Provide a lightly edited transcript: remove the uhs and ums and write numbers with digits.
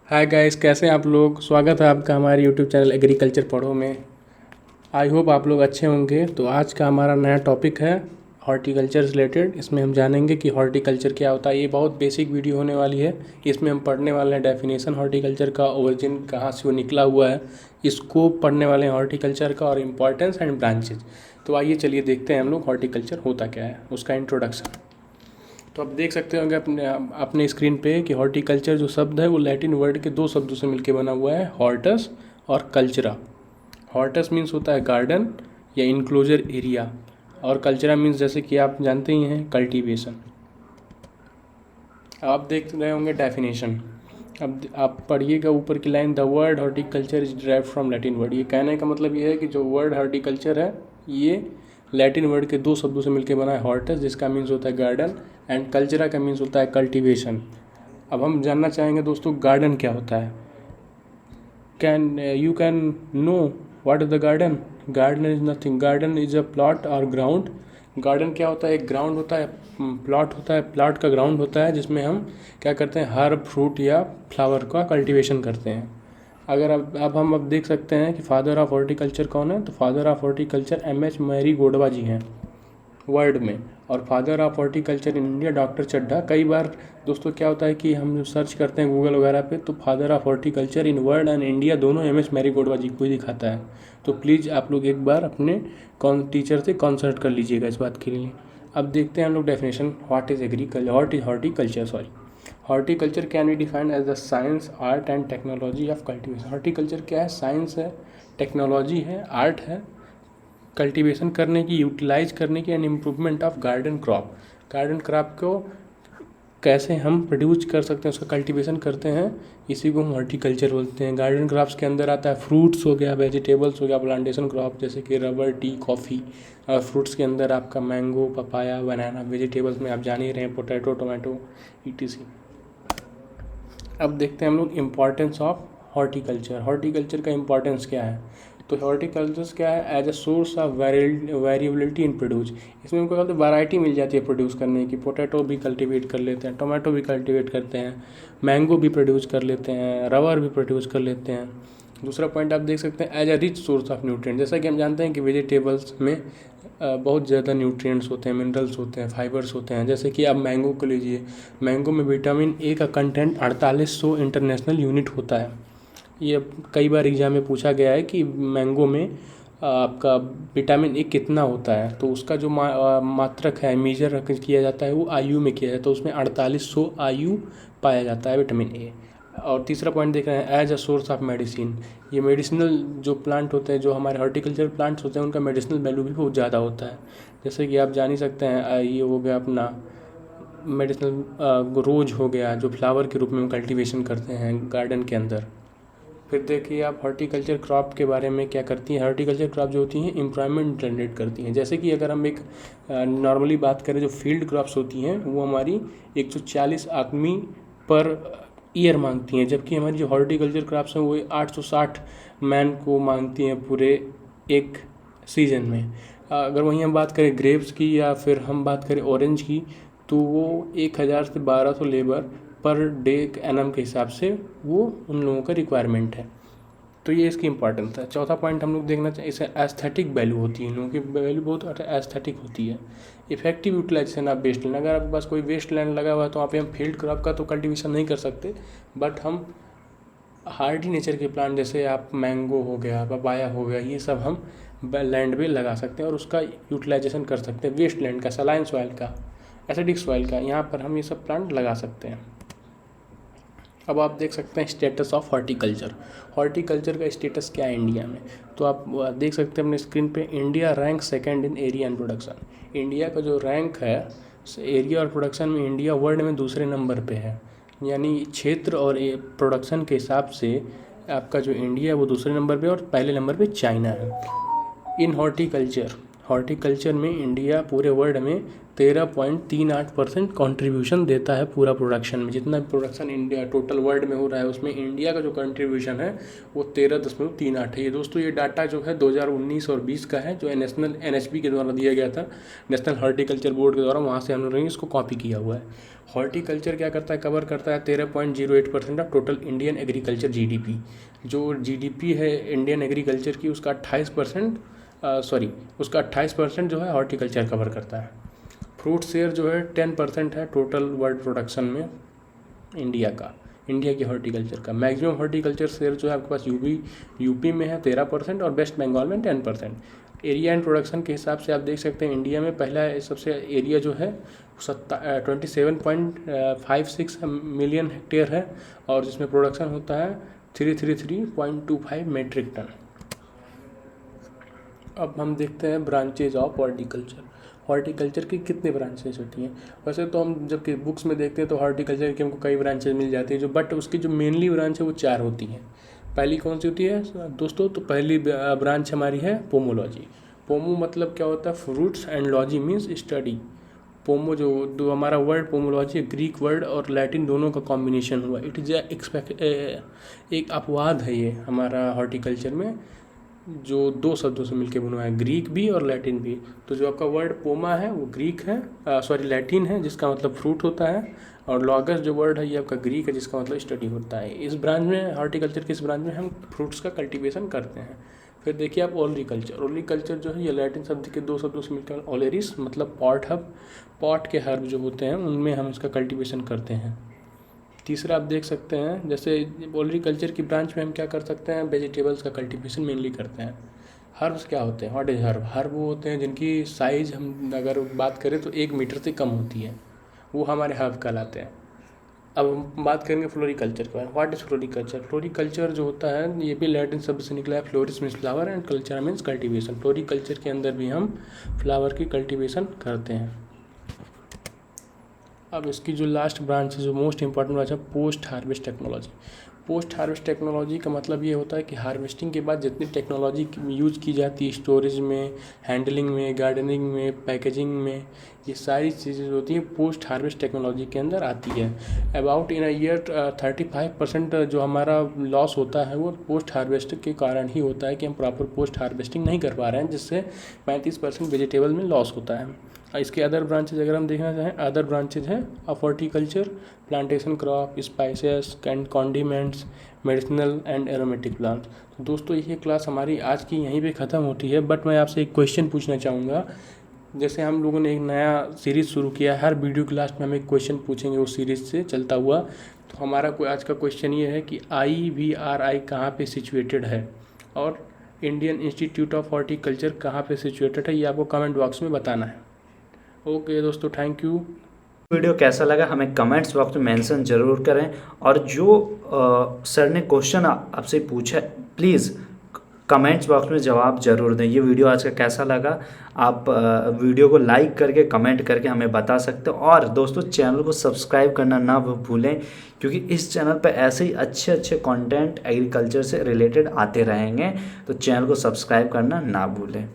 Hi guys, कैसे हैं आप लोग। स्वागत है आपका हमारे यूट्यूब चैनल एग्रीकल्चर पढ़ो में। आई होप आप लोग अच्छे होंगे। तो आज का हमारा नया टॉपिक है हॉर्टिकल्चर से रिलेटेड। इसमें हम जानेंगे कि हॉर्टिकल्चर क्या होता है। ये बहुत बेसिक वीडियो होने वाली है। इसमें हम पढ़ने वाले हैं डेफिनेशन हॉर्टिकल्चर का, ओरिजिन कहाँ से वो निकला हुआ है, इसको पढ़ने वाले हैं हॉर्टिकल्चर का, और इम्पॉर्टेंस एंड ब्रांचेज। तो आइए चलिए देखते हैं हम लोग हॉर्टिकल्चर होता क्या है, उसका इंट्रोडक्शन। तो आप देख सकते होंगे अपने स्क्रीन पे कि हॉर्टिकल्चर जो शब्द है वो लैटिन वर्ड के दो शब्दों से मिलकर बना हुआ है, हॉर्टस और कल्चरा। हॉर्टस मीन्स होता है गार्डन या इनक्लोजर एरिया, और कल्चरा मीन्स जैसे कि आप जानते ही हैं कल्टीवेशन। आप देख रहे होंगे डेफिनेशन। अब आप पढ़िएगा ऊपर की line, the word horticulture is derived from Latin word. ये कहने का मतलब ये है कि जो वर्ड हॉर्टिकल्चर है ये लैटिन वर्ड के दो शब्दों से मिलकर बना है, हॉर्टस जिसका मीन्स होता है गार्डन, एंड कल्चरा का मीन्स होता है कल्टीवेशन। अब हम जानना चाहेंगे दोस्तों गार्डन क्या होता है। You can know what is the garden? Garden is nothing. Garden is a plot or ground. Garden क्या होता है? एक ग्राउंड होता है, प्लॉट होता है, प्लॉट का ग्राउंड होता है जिसमें हम क्या करते हैं, हर्ब, फ्रूट या फ्लावर का कल्टीवेशन करते हैं। अगर अब हम देख सकते हैं कि फादर ऑफ हॉर्टिकल्चर कौन है, तो father of horticulture M.H. Mary गोडवा जी हैं वर्ल्ड में, और father of horticulture in India doctor Chadha. कई बार दोस्तों क्या होता है कि हम सर्च करते हैं गूगल वगैरह पे, तो father of horticulture in world and India दोनों M.H. मैरी गोडवा जी को ही दिखाता है। तो प्लीज़ आप लोग एक बार अपने टीचर से कंसल्ट कर लीजिएगा इस बात के लिए। अब देखते हैं हम लोग definition, what is agriculture, what is horticulture, sorry. Horticulture can be defined as the science, art and technology of cultivation. Horticulture क्या है? साइंस है, टेक्नोलॉजी है, आर्ट है, कल्टीवेशन करने की, यूटिलाइज करने की, and improvement of garden crop. Garden crop को कैसे हम प्रोड्यूस कर सकते हैं, उसका कल्टीवेशन करते हैं, इसी को हम हॉर्टिकल्चर बोलते हैं। गार्डन क्रॉप्स के अंदर आता है फ्रूट्स हो गया, वेजिटेबल्स हो गया, प्लांटेशन क्रॉप जैसे कि रबर, टी, कॉफ़ी। और फ्रूट्स के अंदर आपका मैंगो, पपाया, बनाना। वेजिटेबल्स में आप जान ही रहे हैं, पोटैटो, टोमेटो, ETC। अब देखते हैं हम लोग इम्पॉर्टेंस ऑफ हॉर्टिकल्चर। हॉर्टिकल्चर का इम्पॉर्टेंस क्या है? तो हॉर्टिकल्चर क्या है? As a source of variability in produce. इसमें हमको कहते हैं वैरायटी मिल जाती है प्रोड्यूस करने की। पोटैटो भी कल्टीवेट कर लेते हैं, टोमेटो भी कल्टीवेट करते हैं, मैंगो भी प्रोड्यूस कर लेते हैं, रबर भी प्रोड्यूस कर लेते हैं। दूसरा पॉइंट आप देख सकते हैं, as a rich source of nutrient. जैसा कि हम जानते हैं कि वेजिटेबल्स में बहुत ज़्यादा न्यूट्रिएंट्स होते हैं, मिनरल्स होते हैं, फाइबर्स होते हैं। जैसे कि आप मैंगो को लीजिए, मैंगो में विटामिन ए का कंटेंट 4800 इंटरनेशनल यूनिट होता है। ये कई बार एग्जाम में पूछा गया है कि मैंगो में आपका विटामिन ए कितना होता है, तो उसका जो मात्रक है, मेजर किया जाता है, वो IU में किया जाता है। तो उसमें 4800 IU पाया जाता है विटामिन ए। और तीसरा पॉइंट देख रहे हैं, as a source of medicine. ये मेडिसिनल जो प्लांट होते हैं, जो हमारे हॉर्टिकल्चर प्लांट्स होते हैं, उनका मेडिसिनल वैल्यू भी बहुत ज़्यादा होता है। जैसे कि आप जान ही सकते हैं, ये हो गया अपना मेडिसिनल रोज हो गया, जो फ्लावर के रूप में हम कल्टीवेशन करते हैं गार्डन के अंदर। फिर देखिए आप हॉर्टिकल्चर क्रॉप के बारे में क्या करती हैं। हॉर्टिकल्चर क्रॉप जो होती हैं एम्प्लॉयमेंट जनरेट करती हैं। जैसे कि अगर हम एक नॉर्मली बात करें, जो फील्ड क्रॉप्स होती हैं वो हमारी 140 आदमी पर ईयर मांगती हैं, जबकि हमारी जो हॉर्टिकल्चर क्रॉप्स हैं वो 860 मैन को मांगती हैं पूरे एक सीजन में। अगर वहीं हम बात करें ग्रेप्स की, या फिर हम बात करें ऑरेंज की, तो वो 1000 से 1200 लेबर पर डे एनम के हिसाब से वो उन लोगों का रिक्वायरमेंट है। तो ये इसकी इंपॉर्टेंस है। चौथा पॉइंट हम लोग देखना चाहिए, इसे एस्थेटिक वैल्यू होती है, इन लोगों की वैल्यू बहुत एस्थेटिक होती है। Effective utilization of waste land. अगर आपके पास कोई वेस्ट लैंड लगा हुआ है तो वहाँ पे हम फील्ड क्रॉप का तो कल्टीवेशन नहीं कर सकते, बट हम हार्डी नेचर के प्लांट जैसे आप मैंगो हो गया, पपाया हो गया, ये सब हम लैंड पे लगा सकते हैं और उसका यूटिलाइजेशन कर सकते हैं। वेस्ट लैंड का, सलाइन सॉइल का, एसिडिक सॉइल का, यहाँ पर हम ये सब प्लांट लगा सकते हैं। अब आप देख सकते हैं स्टेटस ऑफ हॉर्टिकल्चर। हॉर्टिकल्चर का स्टेटस क्या है इंडिया में, तो आप देख सकते हैं अपने स्क्रीन पे, India rank second in area and production. India का जो रैंक है एरिया और प्रोडक्शन में, इंडिया वर्ल्ड में दूसरे नंबर पे है। यानी क्षेत्र और प्रोडक्शन के हिसाब से आपका जो इंडिया है वो दूसरे नंबर पे, और पहले नंबर पे चाइना है। इन हॉर्टिकल्चर, हॉर्टिकल्चर में इंडिया पूरे वर्ल्ड में 13.38% कॉन्ट्रीब्यूशन देता है पूरा प्रोडक्शन में। जितना भी प्रोडक्शन इंडिया टोटल वर्ल्ड में हो रहा है उसमें इंडिया का जो कंट्रीब्यूशन है वो 13.38 है। ये दोस्तों ये डाटा जो है 2019 और 20 का है, जो नेशनल NHB के द्वारा दिया गया था, नेशनल हॉर्टिकल्चर बोर्ड के द्वारा, वहाँ से हम लोगों ने इसको कॉपी किया हुआ है। हॉर्टिकल्चर क्या करता है, कवर करता है 13.08% of total Indian agriculture GDP। जो GDP है इंडियन एग्रीकल्चर की उसका 28% जो है हॉर्टिकल्चर कवर करता है। फ्रूट शेयर जो है 10% है टोटल वर्ल्ड प्रोडक्शन में इंडिया की हॉर्टिकल्चर का। मैक्सिमम हॉर्टिकल्चर शेयर जो है आपके पास यूपी में है 13% और वेस्ट बंगाल में 10%। एरिया एंड प्रोडक्शन के हिसाब से आप देख सकते हैं इंडिया में पहला सबसे एरिया जो है 27.56 मिलियन हेक्टेयर है और जिसमें प्रोडक्शन होता है 333.25 मेट्रिक टन। अब हम देखते हैं ब्रांचेज ऑफ हॉर्टिकल्चर की कितने ब्रांचेज होती हैं। वैसे तो हम जब कि बुक्स में देखते हैं तो हॉर्टिकल्चर की हमको कई ब्रांचेज मिल जाती है, बट उसकी जो मेनली ब्रांच है वो 4 होती हैं। पहली कौन सी होती है दोस्तों, तो पहली ब्रांच हमारी है पोमोलॉजी। पोमो मतलब क्या होता है, fruits and logy means study. Pomo जो हमारा वर्ड पोमोलॉजी ग्रीक वर्ड और लैटिन दोनों का कॉम्बिनेशन हुआ। इट इज़ एक अपवाद है ये हमारा हॉर्टिकल्चर में, जो 2 शब्दों से मिलकर बना है, ग्रीक भी और लैटिन भी। तो जो आपका वर्ड पोमा है वो ग्रीक है, लैटिन है जिसका मतलब फ्रूट होता है, और लॉगस जो वर्ड है ये आपका ग्रीक है जिसका मतलब स्टडी होता है। इस ब्रांच में हॉर्टिकल्चर के इस ब्रांच में हम फ्रूट्स का कल्टीवेशन करते हैं। फिर देखिए आप ओलिकल्चर जो है ये लैटिन शब्द के 2 शब्दों से मिलकर ओलेरिस मतलब पॉट के हर्ब जो होते हैं उनमें हम इसका कल्टीवेशन करते हैं। तीसरा आप देख सकते हैं जैसे ओलिकल्चर की ब्रांच में हम क्या कर सकते हैं, वेजिटेबल्स का कल्टीवेशन मेनली करते हैं। हर्ब्स क्या होते हैं, व्हाट इज हर्ब वो होते हैं जिनकी साइज़ हम अगर बात करें तो 1 मीटर से कम होती है, वो हमारे हर्ब कहलाते हैं। अब हम बात करेंगे फ्लोरिकल्चर के बारे में। व्हाट इज फ्लोरिकल्चर जो होता है ये भी लैटिन शब्द से निकला है। फ्लोरिस means flower and culture means cultivation. Floriculture के अंदर भी हम फ्लावर की कल्टीवेशन करते हैं। अब इसकी जो लास्ट ब्रांच है, जो मोस्ट इंपॉर्टेंट ब्रांच है, पोस्ट हार्वेस्ट टेक्नोलॉजी का मतलब ये होता है कि हार्वेस्टिंग के बाद जितनी टेक्नोलॉजी यूज़ की जाती है स्टोरेज में, हैंडलिंग में, गार्डनिंग में, पैकेजिंग में, ये सारी चीज़ें होती हैं पोस्ट हार्वेस्ट टेक्नोलॉजी के अंदर आती है। अबाउट इन अ ईयर 35% जो हमारा लॉस होता है वो पोस्ट हार्वेस्ट के कारण ही होता है कि हम प्रॉपर पोस्ट हार्वेस्टिंग नहीं कर पा रहे हैं, जिससे 35% वेजिटेबल में लॉस होता है। इसके अदर ब्रांचेज अगर हम देखना चाहें, अदर ब्रांचेज हैं of horticulture, plantation crop, spices and condiments, medicinal and aromatic plants. तो दोस्तों ये क्लास हमारी आज की यहीं पे ख़त्म होती है, बट मैं आपसे एक क्वेश्चन पूछना चाहूँगा। जैसे हम लोगों ने एक नया सीरीज़ शुरू किया है, हर वीडियो के लास्ट में हम एक क्वेश्चन पूछेंगे उस सीरीज़ से चलता हुआ। तो हमारा आज का क्वेश्चन ये है कि IVRI कहाँ पे सिचुएटेड है और इंडियन इंस्टीट्यूट ऑफ हॉर्टिकल्चर कहाँ पे सिचुएटेड है, ये आपको कमेंट बॉक्स में बताना है। ओके दोस्तों, थैंक यू। वीडियो कैसा लगा हमें कमेंट्स बॉक्स में मेंशन ज़रूर करें, और जो सर ने क्वेश्चन आपसे पूछा प्लीज़ कमेंट्स बॉक्स में जवाब ज़रूर दें। ये वीडियो आज का कैसा लगा आप वीडियो को लाइक करके कमेंट करके हमें बता सकते हो, और दोस्तों चैनल को सब्सक्राइब करना ना भूलें, क्योंकि इस चैनल पर ऐसे ही अच्छे कंटेंट एग्रीकल्चर से रिलेटेड आते रहेंगे, तो चैनल को सब्सक्राइब करना ना भूलें।